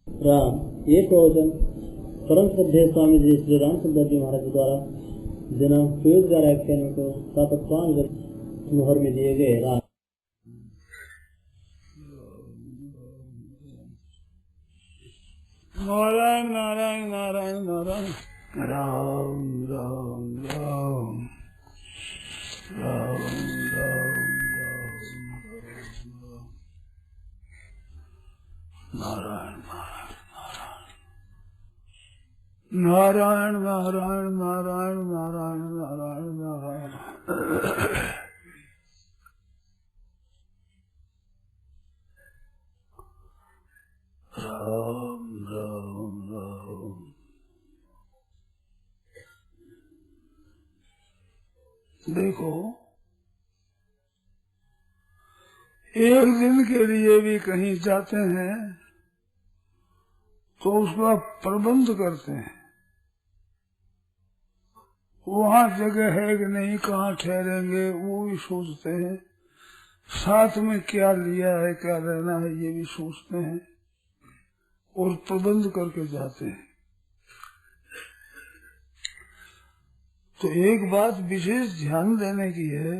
राम ये प्रवचन परम श्रद्धेय स्वामी जी श्री रामचंद्र जी महाराज द्वारा दिनांक 23/11 को 7:05 मुहर में दिए गए। राम नारायण नारायण नारायण नारायण राम राम राम राम राम राम नारायण नारायण नारायण नारायण नारायण नारायण नारायण राम राम राम। देखो, एक दिन के लिए भी कहीं जाते हैं तो उसका प्रबंध करते हैं, वहाँ जगह है कि नहीं, कहाँ ठहरेंगे वो भी सोचते हैं, साथ में क्या लिया है, क्या रहना है ये भी सोचते हैं और प्रबंध करके जाते हैं। तो एक बात विशेष ध्यान देने की है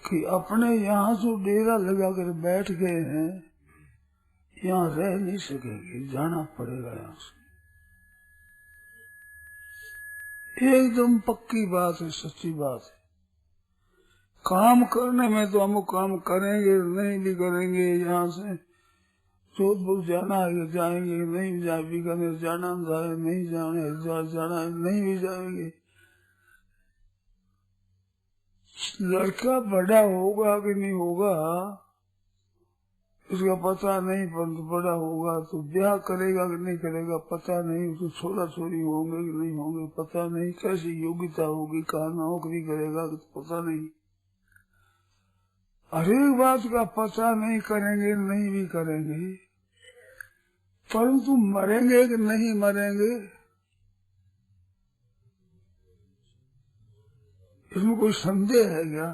कि अपने यहाँ जो डेरा लगा कर बैठ गए हैं, यहाँ रह नहीं सकेंगे, जाना पड़ेगा यहाँ से। एकदम पक्की बात है, सच्ची बात है। काम करने में तो हम काम करेंगे, नहीं भी करेंगे, यहाँ से जोधपुर जाना है जाएंगे, नहीं जा बीकानेर जाना है नहीं जाने जाना है नहीं भी जाएंगे। लड़का बड़ा होगा कि नहीं होगा इसका पता नहीं, परंतु बड़ा होगा तो ब्याह करेगा कि नहीं करेगा पता नहीं, उसको छोरा छोरी होंगे कि नहीं होंगे पता नहीं, कैसी योग्यता होगी, कहाँ नौकरी करेगा तो पता नहीं। हर एक बात का पता नहीं, करेंगे नहीं भी करेंगे, परंतु मरेंगे कि नहीं मरेंगे इसमें कोई संदेह है क्या?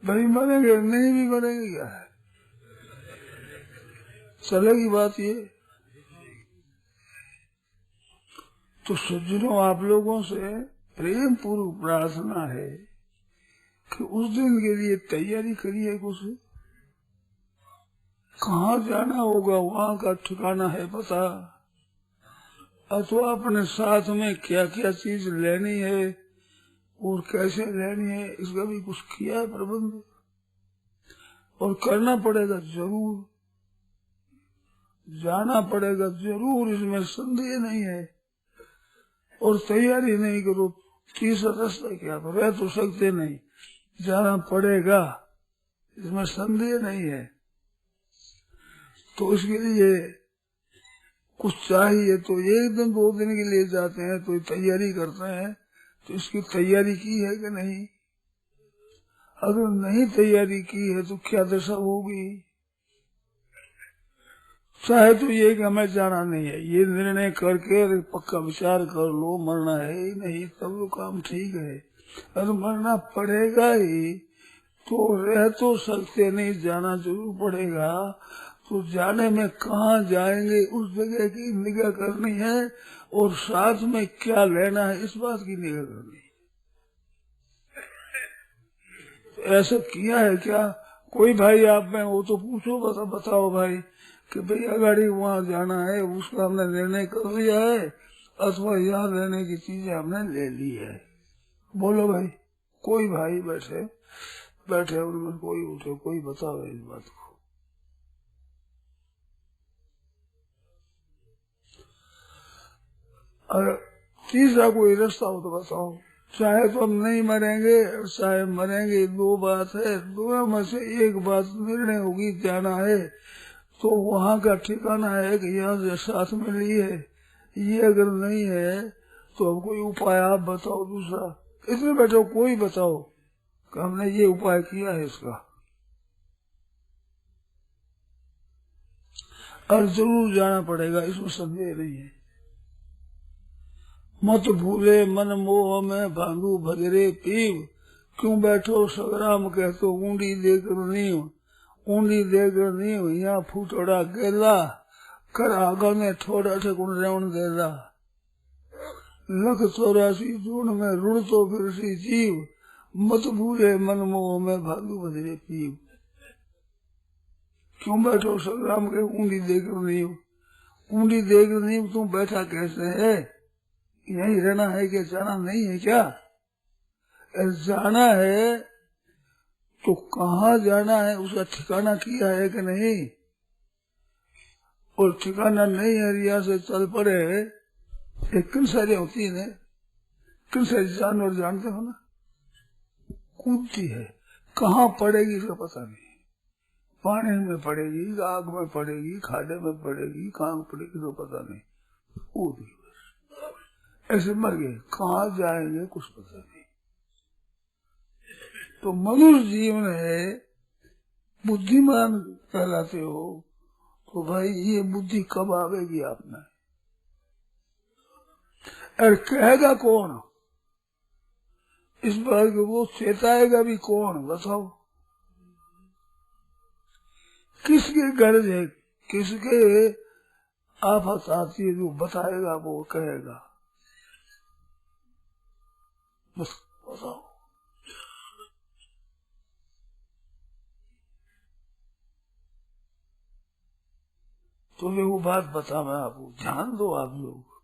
भाई मरेंगे नहीं भी मरेंगे, क्या है, चलेगी बात ये। तो सज्जनों, आप लोगों से प्रेम पूर्वक प्रार्थना है कि उस दिन के लिए तैयारी करिए। कुछ कहाँ जाना होगा वहाँ का ठिकाना है पता, अथवा अपने साथ में क्या क्या चीज लेनी है और कैसे लेनी है इसका भी कुछ किया है प्रबंध, और करना पड़ेगा जरूर, जाना पड़ेगा जरूर, इसमें संदेह नहीं है। और तैयारी नहीं करो तीसरा रास्ता क्या, रह तो सकते नहीं, जाना पड़ेगा, इसमें संदेह नहीं है। तो इसके लिए कुछ चाहिए, तो एक दिन 2 दिन के लिए जाते हैं तो तैयारी करते हैं, तो इसकी तैयारी की है कि नहीं? अगर नहीं तैयारी की है तो क्या दशा होगी? चाहे तो ये कि हमें जाना नहीं है, ये निर्णय करके पक्का विचार कर लो, मरना है ही नहीं, तब वो काम ठीक है। अगर मरना पड़ेगा ही तो रह तो सकते नहीं, जाना जरूर पड़ेगा। तो जाने में कहाँ जाएंगे उस जगह की निगाह करनी है, और साथ में क्या लेना है इस बात की निगाह करनी है। तो ऐसा किया है क्या कोई भाई आप में हो तो पूछो, बताओ भाई कि भाई अगाड़ी वहाँ जाना है, उसका हमने निर्णय कर लिया है, अथवा यहाँ रहने की चीजें हमने ले ली है। बोलो भाई, कोई भाई बैठे उनमें कोई उठे, कोई बताओ इस बात को। और तीसरा कोई रास्ता हो तो बताओ, चाहे तो हम नहीं मरेंगे चाहे मरेंगे, 2 बात है, दोनों में से एक बात निर्णय होगी, जाना है तो वहाँ का ठिकाना है कि यहाँ से साथ में लिए, ये अगर नहीं है तो अब कोई उपाय आप बताओ दूसरा, इसमें बैठो कोई बताओ कि हमने ये उपाय किया है इसका, और जरूर जाना पड़ेगा, इसमें संदेह नहीं है। मत भूले मन मोह में भांगू भगरे पीव, क्यों बैठो संग्राम कहतो ऊंडी देकर नीव, ऊंडी देकर नहीं हुई फूटोड़ा गेला कर आगा में थोड़ा से गुण रेवण देला। लख 84 जून में रुण तो फिर सी जीव मत भूले मन मोह में भालू बदले पीव। क्यों बैठो संग्राम के ऊंडी देकर नहीं हो? ऊंडी देकर नहीं हो तुम बैठा कैसे है? यही रहना है कि जाना नहीं है क्या? जाना है तो कहाँ जाना है उसका ठिकाना किया है कि नहीं? और ठिकाना नहीं है रिया से चल पड़े। एक किन सारी होती है, किन सारी जानवर जानते हो ना, कूदती है, कहाँ पड़ेगी इसका पता नहीं। पानी में पड़ेगी, आग में पड़ेगी, खाडे में पड़ेगी, कहाँ पड़ेगी तो पता नहीं, कूद गई। ऐसे मर गए, कहाँ जाएंगे कुछ पता नहीं। तो मनुष्य जीवन है, बुद्धिमान कहलाते हो तो भाई ये बुद्धि कब आवेगी आप में? और कहेगा कौन इस बात को? वो चेताएगा भी कौन बताओ? किसके गर्ज है, किसके आफत आती है जो बताएगा, वो कहेगा, बस बताओ। तो ये वो बात बता मैं आपको, ध्यान दो आप लोग।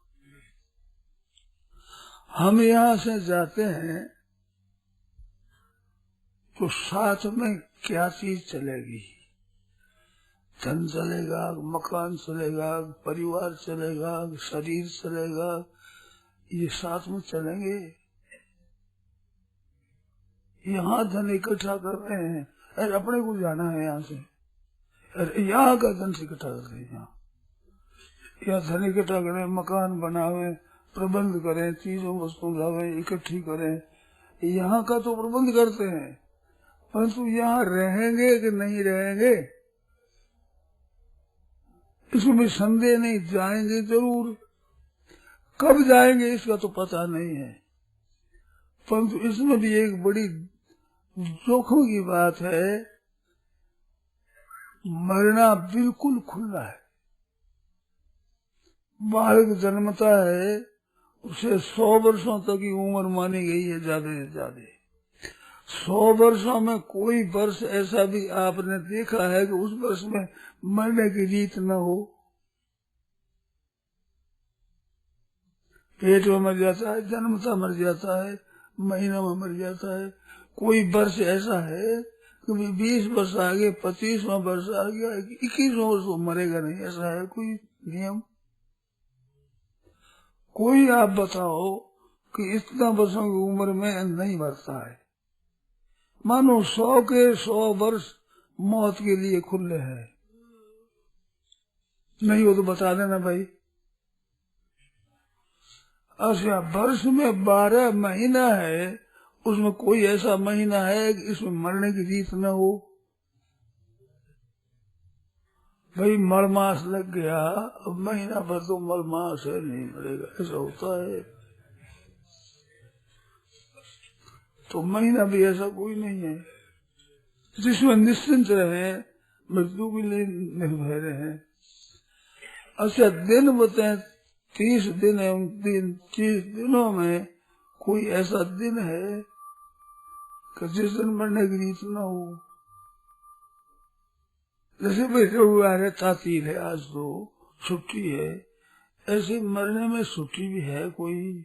हम यहाँ से जाते हैं तो साथ में क्या चीज चलेगी? धन चलेगा, मकान चलेगा, परिवार चलेगा, शरीर चलेगा, ये साथ में चलेंगे। यहाँ धन इकट्ठा कर रहे हैं, अरे अपने को जाना है यहाँ से, अरे यहाँ का धन से इकट्ठा कर रहे हैं, यहाँ धन इकट्ठा करें, मकान बनावे, प्रबंध करें, चीजों वस्तु लावे, इकट्ठी करें, यहाँ का तो प्रबंध करते हैं, परंतु यहाँ रहेंगे कि नहीं रहेंगे इसमें संदेह नहीं। जाएंगे जरूर, कब जाएंगे इसका तो पता नहीं है, परंतु इसमें भी एक बड़ी जोखिम की बात है, मरना बिल्कुल खुला है। बालक जन्मता है, उसे 100 वर्षों तक की उम्र मानी गई है, ज्यादा से ज्यादा 100 वर्षों में कोई वर्ष ऐसा भी आपने देखा है कि उस वर्ष में मरने की रीत न हो? पेट में मर जाता है, जन्मता मर जाता है, महीना में मर जाता है। कोई वर्ष ऐसा है कि 20 वर्ष आगे, 25वां वर्ष आ गया, 21वां वर्ष वो मरेगा नहीं, ऐसा है कोई नियम? कोई आप बताओ कि इतना वर्षों की उम्र में नहीं मरता है। मानो 100 के 100 वर्ष मौत के लिए खुले हैं। नहीं हो तो बता देना भाई। अच्छा, वर्ष में 12 महीना है, उसमें कोई ऐसा महीना है कि इसमें मरने की रीत न हो? भाई मलमास लग गया, अब महीना भर तो मलमास है, नहीं मरेगा, ऐसा होता है? तो महीना भी ऐसा कोई नहीं है जिसमें निश्चिंत रहे, मृत्यु के लिए निर्भय रहे। अच्छा, दिन बताए 30 दिन है, 30 दिनों में कोई ऐसा दिन है कि जिस दिन मरने की रीत न हो? जैसे भाई रविवार है, तातील है, आज तो छुट्टी है, ऐसे मरने में छुट्टी भी है कोई?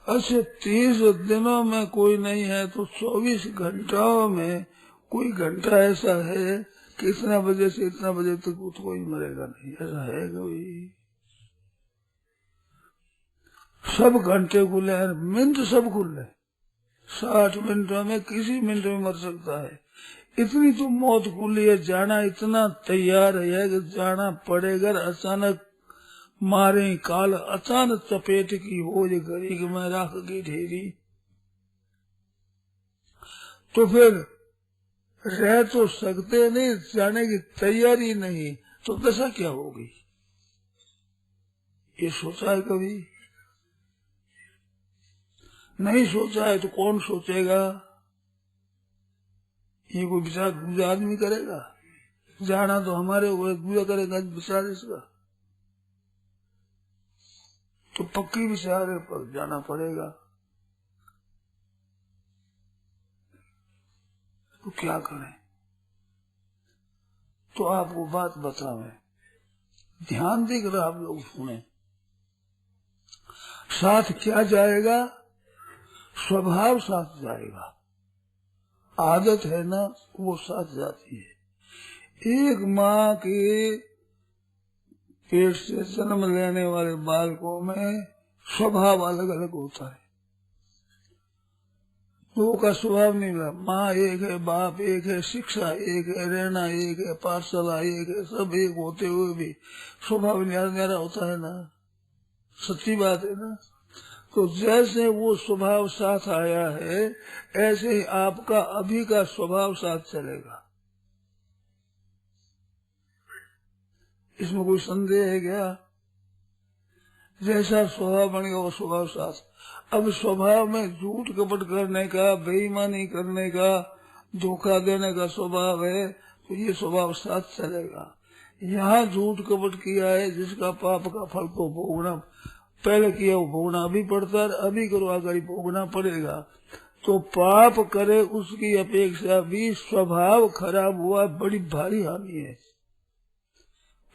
अच्छा, 30 दिनों में कोई नहीं है तो 24 घंटाओं में कोई घंटा ऐसा है कि इतना बजे से इतना बजे तक तो कोई मरेगा नहीं, ऐसा है कोई? सब घंटे खुले हैं, मिनट सब खुले, 60 मिनटों में किसी मिनट में मर सकता है। इतनी तो मौत खुली है, जाना इतना तैयार है कि जाना पड़ेगा। अचानक मारे काल, अचानक चपेट की हो ये घड़ी कि मैं राख की ढेरी, तो फिर रह तो सकते नहीं, जाने की तैयारी नहीं, तो दशा क्या होगी? ये सोचा है कभी? नहीं सोचा है तो कौन सोचेगा? ये कोई विचार दूसरा आदमी करेगा? जाना तो हमारे ऊपर, दूसरा करेगा विचार इसका। तो पक्की विचार पर जाना पड़ेगा। तो क्या करें? तो आपको बात बतावे, ध्यान देकर आप लोग सुने। साथ क्या जाएगा? स्वभाव साथ जाएगा। आदत है ना, वो साथ जाती है। एक माँ के पेट से जन्म लेने वाले बालकों में स्वभाव अलग अलग होता है। दो का स्वभाव नहीं रहा। माँ एक है, बाप एक है, शिक्षा एक है, रहना एक है, पाठशाला एक है, सब एक होते हुए भी स्वभाव न्यारा न्यारा होता है ना। सच्ची बात है ना। तो जैसे वो स्वभाव साथ आया है, ऐसे ही आपका अभी का स्वभाव साथ चलेगा। इसमें कोई संदेह है क्या? जैसा स्वभाव बनेगा वो स्वभाव साथ। अब स्वभाव में झूठ कपट करने का, बेईमानी करने का, धोखा देने का स्वभाव है, तो ये स्वभाव साथ चलेगा। यहाँ झूठ कपट किया है, जिसका पाप का फल को भोगना, पहले किया वो भोगना अभी पड़ता है, अभी करो आगे भोगना पड़ेगा। तो पाप करे उसकी अपेक्षा भी स्वभाव खराब हुआ बड़ी भारी हानि है।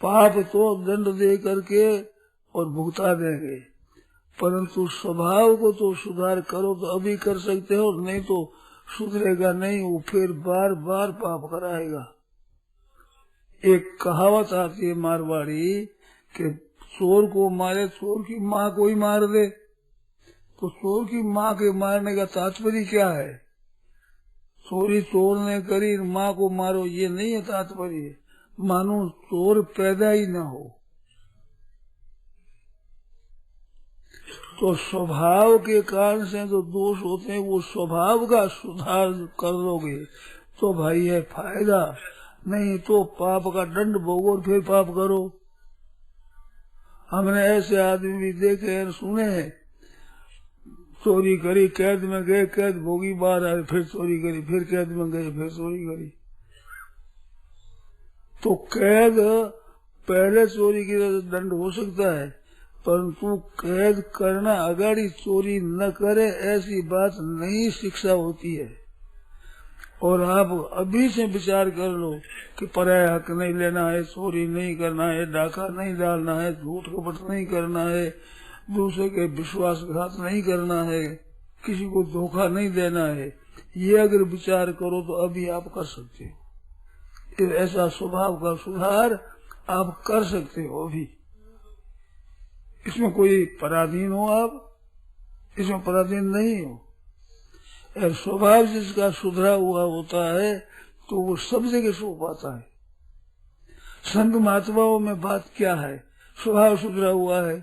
पाप तो दंड दे करके और भुगता देंगे, परंतु स्वभाव को तो सुधार करो तो अभी कर सकते हो, नहीं तो सुधरेगा नहीं, वो फिर बार बार पाप कराएगा। एक कहावत आती है मारवाड़ी कि चोर को मारे चोर की माँ को ही मार दे। तो चोर की माँ के मारने का तात्पर्य क्या है? चोरी चोर ने करी, माँ को मारो, ये नहीं है तात्पर्य। मानो चोर पैदा ही न हो। तो स्वभाव के कारण से जो दोष होते हैं, वो स्वभाव का सुधार कर लोगे तो भाई है फायदा, नहीं तो पाप का दंड भोगो और फिर पाप करो। हमने ऐसे आदमी भी देखे हैं, सुने हैं, चोरी करी, कैद में गए, कैद भोगी, बाहर आए, फिर चोरी करी, फिर कैद में गए, फिर चोरी करी। तो कैद पहले चोरी की दंड हो सकता है, परंतु कैद करना अगाड़ी चोरी न करे ऐसी बात नहीं शिक्षा होती है। और आप अभी से विचार कर लो कि पराया हक नहीं लेना है, चोरी नहीं करना है, डाका नहीं डालना है, झूठ कपट नहीं करना है, दूसरे के विश्वासघात नहीं करना है, किसी को धोखा नहीं देना है। ये अगर विचार करो तो अभी आप कर सकते हो। ऐसा स्वभाव का सुधार आप कर सकते हो अभी। इसमें कोई पराधीन हो आप? इसमें पराधीन नहीं हो। स्वभाव जिसका सुधरा हुआ होता है तो वो सब जगह सो पाता है। संत महात्माओं में बात क्या है? स्वभाव सुधरा हुआ है।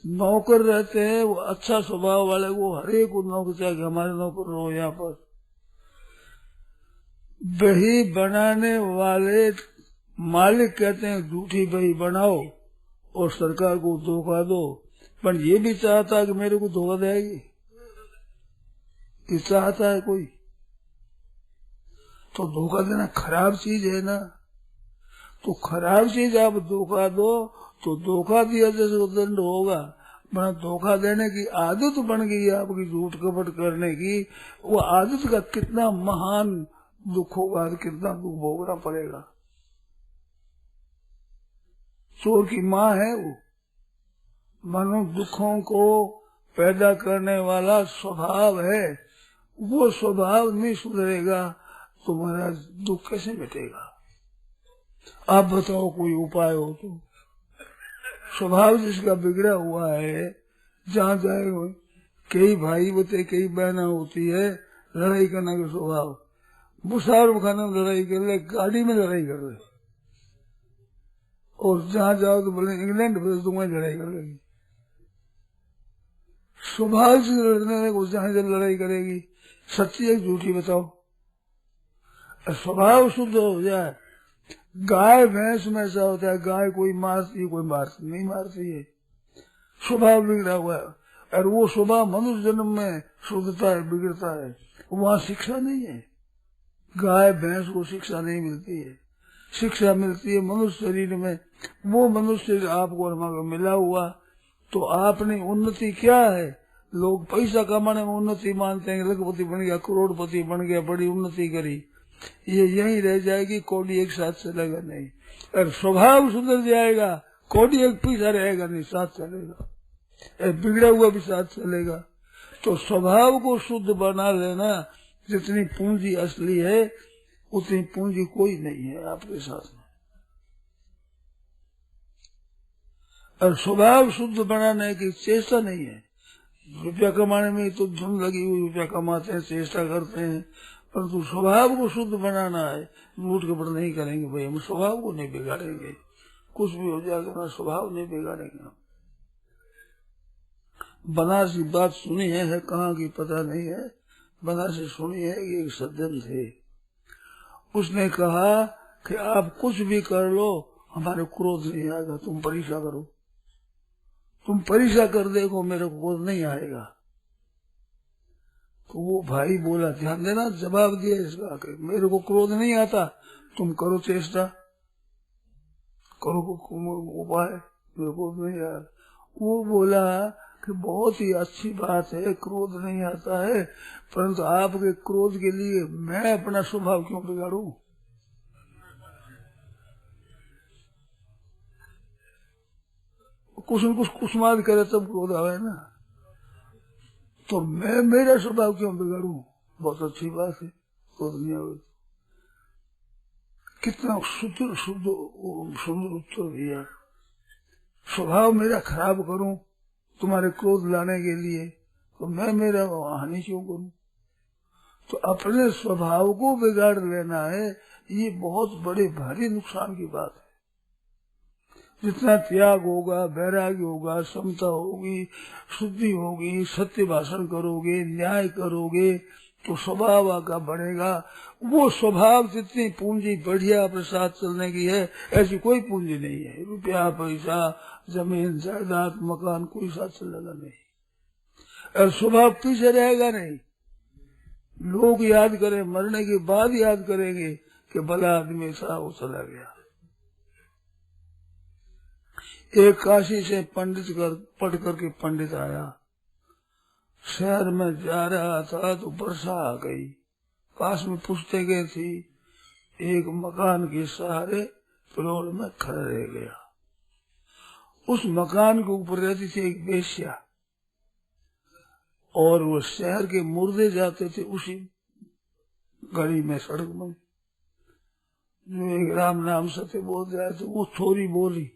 नौकर रहते हैं वो अच्छा स्वभाव वाले, वो हरेक को नौकर चाहिए, हमारे नौकर रहो। यहाँ पर बही बनाने वाले मालिक कहते हैं झूठी बही बनाओ और सरकार को धोखा दो, पर ये भी चाहता है कि मेरे को धोखा देगी, ये चाहता है कोई? तो धोखा देना खराब चीज है ना। तो खराब चीज आप धोखा दो तो धोखा दिया जैसे दंड होगा। बना धोखा देने की आदत बन गई है आपकी, झूठ कपट करने की, वो आदत का कितना महान दुख होगा, कितना दुख भोगना पड़ेगा। चोर की माँ है वो। मानो दुखों को पैदा करने वाला स्वभाव है, वो स्वभाव नहीं सुधरेगा तो महाराज दुख कैसे मिटेगा? आप बताओ कोई उपाय हो तो। स्वभाव जिसका बिगड़ा हुआ है, जहाँ जाए कई भाई होते, कई बहना होती है, लड़ाई करने का स्वभाव। मुशार खाना में लड़ाई कर ले, गाड़ी में लड़ाई कर ले, और जहाँ जाओ तो बोले इंग्लैंड भेज दूंगा, लड़ाई कर लेगी। स्वभाव से लड़ने को जहाँ जब लड़ाई करेगी, सच्ची है झूठी बताओ? स्वभाव शुद्ध हो जाए। गाय भैंस में ऐसा होता है, गाय कोई मारती है, कोई मारती नहीं मारती है, स्वभाव बिगड़ा हुआ है। और वो स्वभाव मनुष्य जन्म में शुद्धता है, बिगड़ता है, वहाँ शिक्षा नहीं है। गाय भैंस को शिक्षा नहीं मिलती है, शिक्षा मिलती है मनुष्य शरीर में। वो मनुष्य आपको हमारा मिला हुआ, तो आपने उन्नति क्या है? लोग पैसा कमाने में उन्नति मानते हैं, लखपति बन गया, करोड़पति बन गया, बड़ी उन्नति करी, ये यही रह जाएगी, कौड़ी एक साथ चलेगा नहीं। और स्वभाव सुधर जाएगा, कौड़ी एक पीछा रहेगा नहीं, साथ चलेगा। बिगड़ा हुआ भी साथ चलेगा। तो स्वभाव को शुद्ध बना लेना, जितनी पूंजी असली है उतनी पूंजी कोई नहीं है आपके साथ में। और स्वभाव शुद्ध बनाने की चेष्टा नहीं है। रुपया कमाने में तो धुन लगी हुई, रुपया कमाते हैं, चेष्टा करते हैं, परंतु स्वभाव को शुद्ध बनाना है। झूठ कपट नहीं करेंगे भाई, हम स्वभाव को नहीं बिगाड़ेंगे, कुछ भी हो जाएगा ना, स्वभाव नहीं बिगाड़ेंगे हम। बनारसी बात सुनी है कहाँ की पता नहीं है, बनारसी सुनी है कि एक सज्जन थे, उसने कहा कि आप कुछ भी कर लो हमारे क्रोध नहीं आएगा, तुम परीक्षा करो, तुम परीक्षा कर देखो, मेरे को क्रोध नहीं आएगा। तो वो भाई बोला, ध्यान देना, जवाब दिया इसका कि मेरे को क्रोध नहीं आता, तुम करो चेष्टा, करो उपाय, मेरे को नहीं आया। वो बोला कि बहुत ही अच्छी बात है, क्रोध नहीं आता है, परंतु आपके क्रोध के लिए मैं अपना स्वभाव क्यों बिगाड़ूं? कुछ न कुछ कुसमाद करे तब क्रोध आवे ना, तो मैं मेरा स्वभाव क्यों बिगाड़ूं? बहुत अच्छी बात है, क्रोध नहीं आवे। कितना शुद्ध शुद्ध सुंदर उत्तर दिया। स्वभाव मेरा खराब करूं तुम्हारे क्रोध लाने के लिए, तो मैं मेरा हानि क्यों करूं? तो अपने स्वभाव को बिगाड़ लेना है, ये बहुत बड़े भारी नुकसान की बात है। जितना त्याग होगा, वैराग्य होगा, समता होगी, शुद्धि होगी, सत्य भाषण करोगे, न्याय करोगे, तो स्वभाव आपका बढ़ेगा। वो स्वभाव जितनी पूंजी बढ़िया अपने साथ चलने की है, ऐसी कोई पूंजी नहीं है। रुपया पैसा जमीन जायदाद मकान कोई साथ चलेगा नहीं, और स्वभाव पीछे रहेगा नहीं। लोग याद करें, मरने के बाद याद करेंगे कि भला आदमी था, वो चला गया। एक काशी से पंडित पढ़ करके पंडित आया, शहर में जा रहा था तो वर्षा आ गई, पास में पुस्तकें थी, एक मकान के सहारे पेड़ में खड़ा रह गया। उस मकान के ऊपर रहती थी एक वेश्या, और वो शहर के मुर्दे जाते थे उसी गली में, सड़क में, जो एक राम नाम सत्य बोल रहा तो वो थोड़ी बोली।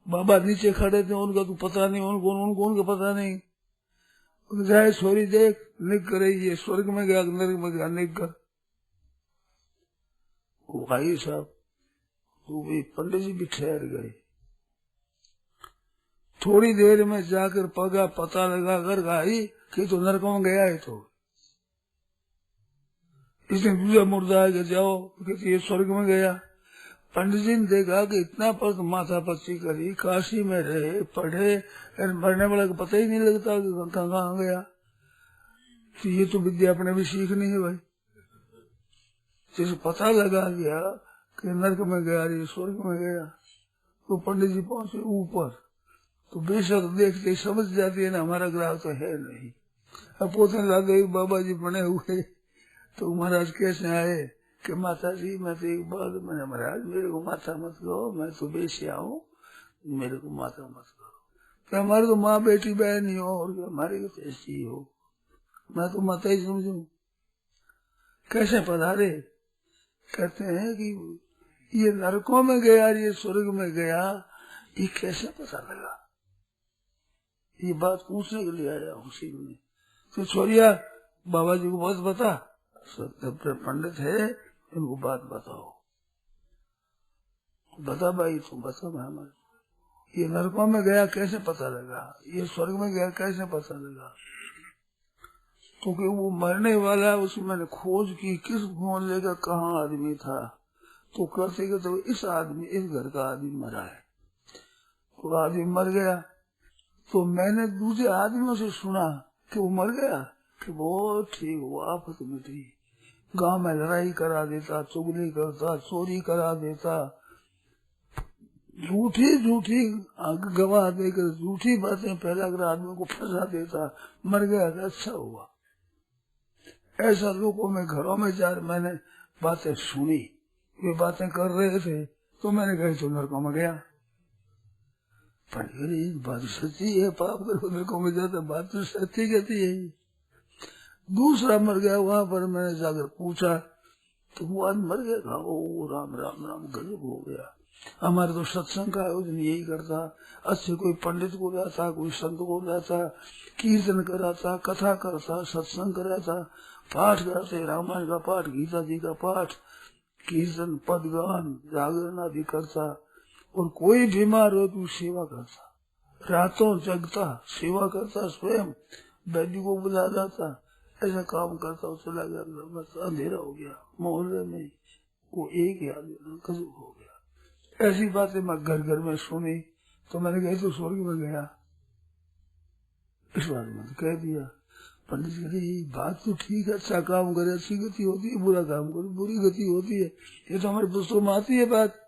बाबा नीचे खड़े थे, उनका तो पता नहीं, उनको पता नहीं। जाए छोरी देख, निक करे, ये स्वर्ग में गया, नरक में गया, निक कर। वो भाई साहब, तो भी पंडित जी भी ठहर गए। थोड़ी देर में जाकर पगा पता लगा कर गाई कि तो नरक में गया है, तो इसने दूसरा मुर्दा है कि जाओ, कहते ये स्वर्ग में गया। पंडित जी ने देखा कि इतना पर माथा पच्ची करी, काशी में रहे, पढ़े, मरने वाला को पता ही नहीं लगता कि कहाँ गया। तो ये तो विद्या अपने भी सीखनी है भाई। जिसे पता लगा गया कि नरक में गया, ये स्वर्ग में गया, तो पंडित जी पहुंचे ऊपर, तो बेशक देखते ही समझ जाती है ना, हमारा ग्राहक तो है नहीं। अब पूछने लगे बाबा जी बने हुए, तो महाराज कैसे आए कि माता जी मैं तो एक बार, मैंने महाराज मेरे को माता मत करो, मैं तो बेसिया हूँ, मेरे को माता मत करो, कि हमारे तो माँ बेटी बहन ही हो, और हमारी तो ऐसी ही हो, मैं तो माता ही समझू। कैसे पधारे? कहते हैं कि ये नरकों में गया, ये स्वर्ग में गया, ये कैसे पता लगा? ये बात पूछने के लिए आया हूँ सीख में। तो छोरिया बाबा जी को बहुत बता, पंडित है, इनको बात बताओ। बता भाई, तुम बता मैं, ये नरकों में गया कैसे पता लगा, ये स्वर्ग में गया कैसे पता लगा? क्योंकि वो मरने वाला, उसमें मैंने खोज की किस मोहल्ले का कहाँ आदमी था, तो कहते कि तो इस आदमी, इस घर का आदमी मरा है, तो आदमी मर गया। तो मैंने दूसरे आदमियों से सुना कि वो मर गया, कि बहुत ठीक हुआ, आफत मिटी, गांव में लड़ाई करा देता, चुगली करता, चोरी करा देता, झूठी झूठी गवाह देकर झूठी बातें फैलाकर आदमी को फंसा देता, मर गया तो अच्छा हुआ। ऐसा लोगों में घरों में जा मैंने बातें सुनी, वे बातें कर रहे थे तो मैंने कही तो नरकों में गया। पर बात सच्ची है, पाप कर नरकों में जाता, बात तो सच्ची कहती है। दूसरा मर गया, वहां पर मैंने जाकर पूछा तो वो आज मर गया था। ओ राम राम राम, गजब हो गया। हमारे तो सत्संग का आयोजन यही करता, अच्छे कोई पंडित को जाता, कोई संत को जाता, कीर्तन कराता, कथा करता, सत्संग कराता, पाठ करते, रामायण का पाठ, गीता जी का पाठ, कीर्तन, पदगान, जागरण आदि करता। और कोई बीमार हो तो सेवा करता, रातों जगता, सेवा करता, स्वयं वैद्य को बुला जाता, ऐसा काम करता। वो चला गया, बस अंधेरा हो गया मोहल्ले में, वो एक ही आदमी गजब हो गया। ऐसी बातें मैं घर घर में सुनी तो मैंने कही तो स्वर्ग में गया, इस बारे में कह दिया। पंडित जी बात तो ठीक है, अच्छा काम करे अच्छी गति होती है, बुरा काम करे बुरी गति होती है, ये तो हमारे पुस्तकों में आती है बात।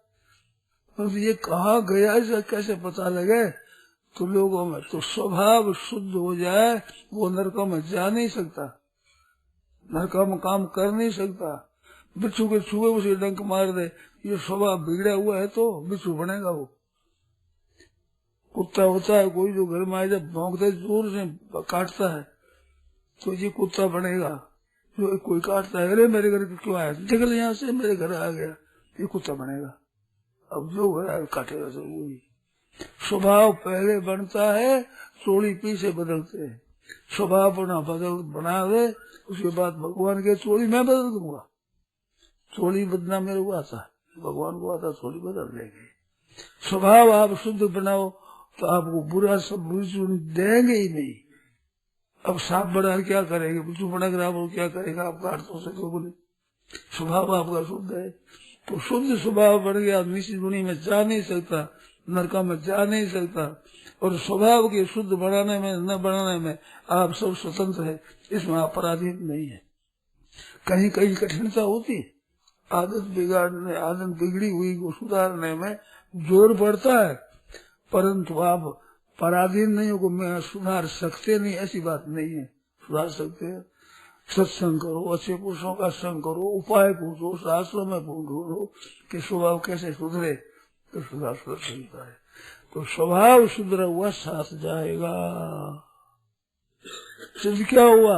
परंतु ये कहाँ गया, ऐसा कैसे पता लगे? तो लोगों में तो स्वभाव शुद्ध हो जाए, वो नरकों में जा नहीं सकता, नरकों में काम कर नहीं सकता। बिच्छू के छुए उसे डंक मार दे, ये स्वभाव बिगड़ा हुआ है तो बिच्छू बनेगा। वो कुत्ता होता है, कोई जो घर में आए जब भौंकता है जोर से काटता है तो ये कुत्ता बनेगा। जो कोई काटता है, अरे मेरे घर क्यों आया, निकल यहाँ से, मेरे घर आ गया, ये कुत्ता बनेगा। अब जो घर आए काटेगा तो वही स्वभाव पहले बनता है, चोली पीछे बदलते हैं। स्वभाव बना दे, उसके बाद भगवान के चोली मैं बदल दूंगा। चोली बदलना मेरे को आता है, भगवान को आता, चोली बदल देंगे। स्वभाव आप शुद्ध बनाओ तो आपको बुरा सब बुरी देंगे ही नहीं। अब सांप बना क्या करेंगे, बिच्छू बना कर आप क्या करेगा, आप काट तो सके बोले। स्वभाव आपका शुद्ध है तो शुद्ध स्वभाव बन गया, निश्चित दुनिया में जा नहीं सकता, नरका में जा नहीं सकता। और स्वभाव के शुद्ध बनाने में न बनाने में आप सब स्वतंत्र है, इसमें आप पराधीन नहीं है। कहीं कहीं कठिनता होती है, आदत बिगाड़ने, आदत बिगड़ी हुई को सुधारने में जोर पड़ता है, परंतु आप पराधीन नहीं हो, मैं सुधार सकते नहीं, ऐसी बात नहीं है, सुधार सकते हैं। सत्संग करो, अच्छे पुरुषों का संग करो, उपाय पूछो, शास्त्रों में ढूंढो कि स्वभाव कैसे सुधरे, तो सुधार सकता है। तो स्वभाव सुधरा हुआ साथ जाएगा। सिद्ध क्या हुआ,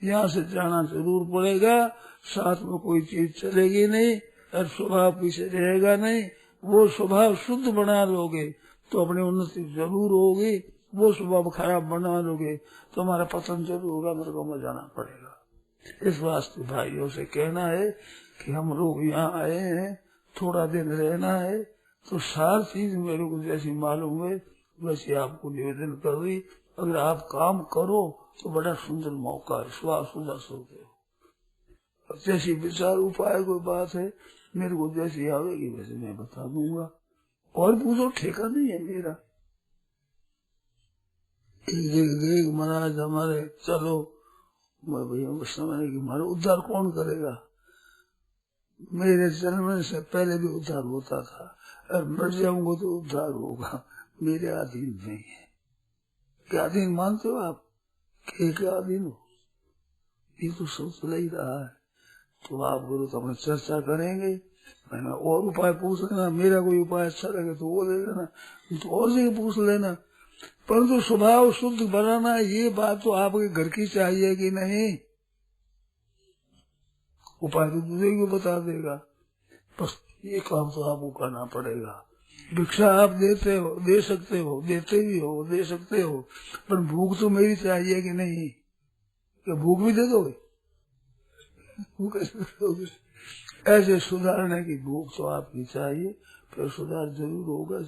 यहाँ से जाना जरूर पड़ेगा, साथ में कोई चीज चलेगी नहीं और स्वभाव पीछे रहेगा नहीं। वो स्वभाव शुद्ध बना लोगे तो अपनी उन्नति जरूर होगी, वो स्वभाव खराब बना लोगे तो हमारा पतन जरूर होगा, मेरे को जाना पड़ेगा। इस वास्ते भाइयों से कहना है कि हम लोग यहाँ आए हैं, थोड़ा दिन रहना है, तो सारी चीज मेरे को जैसी मालूम है वैसे आपको निवेदन कर रही। अगर आप काम करो तो बड़ा सुंदर मौका है, सुधा सकते हो। जैसी विचार उपाय कोई बात है, मेरे को जैसी आवेगी वैसे मैं बता दूंगा, और पूछो ठेका नहीं है मेरा। एक महाराज हमारे, चलो मैं भैया समझ कि हमारा उद्धार कौन करेगा। मेरे जन्म से पहले भी उद्धार होता था, और मर जाऊंगा तो उद्धार होगा, मेरे अधीन नहीं है। क्या अधीन मानते हो आप, क्या अधीन हो, ये तो सब चला ही रहा है। तो आप बोलो तो अपने चर्चा करेंगे, मैंने और उपाय पूछ लेना, मेरा कोई उपाय अच्छा लगे तो वो ले लेना, तो और से पूछ लेना। परंतु स्वभाव शुद्ध बनाना, ये बात तो आपके घर की चाहिए कि नहीं, उपाय तो दूसरे को बता देगा, बस ये काम तो आपको करना पड़ेगा। भिक्षा आप देते हो, दे सकते हो, देते भी हो, दे सकते हो, पर भूख तो मेरी चाहिए कि नहीं, क्या भूख भी दे दोगे, भूख कैसे दोगे? ऐसे सुधारने की भूख तो आपकी चाहिए, फिर सुधार जरूर होगा।